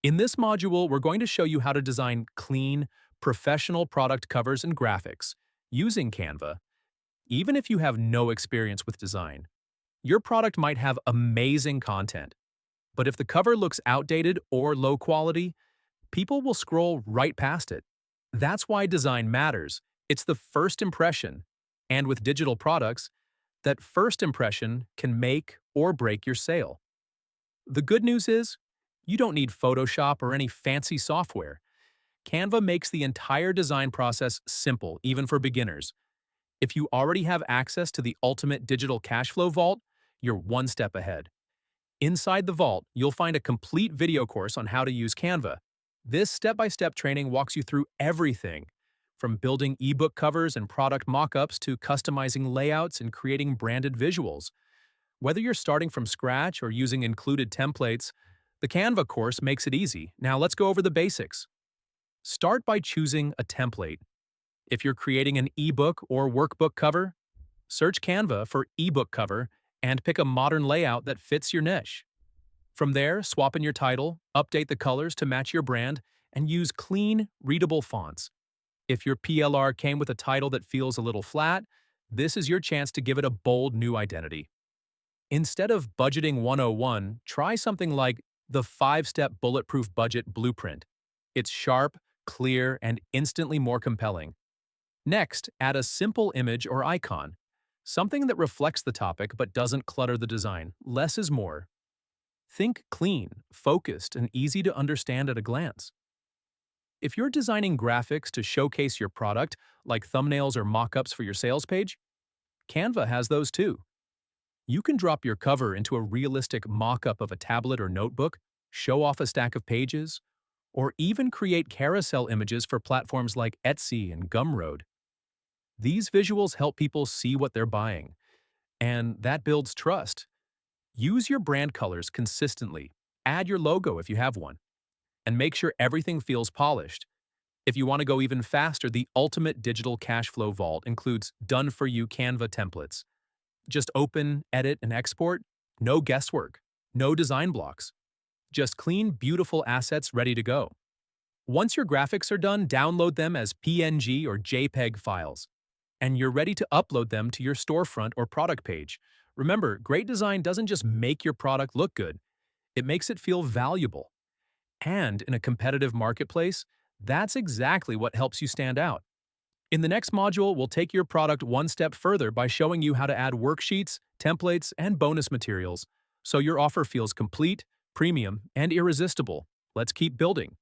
In this module, we're going to show you how to design clean, professional product covers and graphics using Canva. Even if you have no experience with design, your product might have amazing content. But if the cover looks outdated or low quality, people will scroll right past it. That's why design matters. It's the first impression. And with digital products, that first impression can make or break your sale. The good news is, you don't need Photoshop or any fancy software. Canva makes the entire design process simple, even for beginners. If you already have access to the ultimate Digital Cashflow Vault, you're one step ahead. Inside the vault, you'll find a complete video course on how to use Canva. This step-by-step training walks you through everything, from building ebook covers and product mock-ups to customizing layouts and creating branded visuals. Whether you're starting from scratch or using included templates, the Canva course makes it easy. Now let's go over the basics. Start by choosing a template. If you're creating an ebook or workbook cover, search Canva for ebook cover and pick a modern layout that fits your niche. From there, swap in your title, update the colors to match your brand, and use clean, readable fonts. If your PLR came with a title that feels a little flat, this is your chance to give it a bold new identity. Instead of Budgeting 101, try something like the 5-Step Bulletproof Budget Blueprint. It's sharp, clear, and instantly more compelling. Next, add a simple image or icon, something that reflects the topic but doesn't clutter the design. Less is more. Think clean, focused, and easy to understand at a glance. If you're designing graphics to showcase your product, like thumbnails or mock-ups for your sales page, Canva has those too. You can drop your cover into a realistic mock-up of a tablet or notebook, show off a stack of pages, or even create carousel images for platforms like Etsy and Gumroad. These visuals help people see what they're buying, and that builds trust. Use your brand colors consistently, add your logo if you have one, and make sure everything feels polished. If you want to go even faster, the ultimate Digital Cashflow Vault includes done-for-you Canva templates. Just open, edit, and export. No guesswork. No design blocks. Just clean, beautiful assets ready to go. Once your graphics are done, download them as PNG or JPEG files, and you're ready to upload them to your storefront or product page. Remember, great design doesn't just make your product look good, it makes it feel valuable. And in a competitive marketplace, that's exactly what helps you stand out. In the next module, we'll take your product one step further by showing you how to add worksheets, templates, and bonus materials, so your offer feels complete, premium, and irresistible. Let's keep building.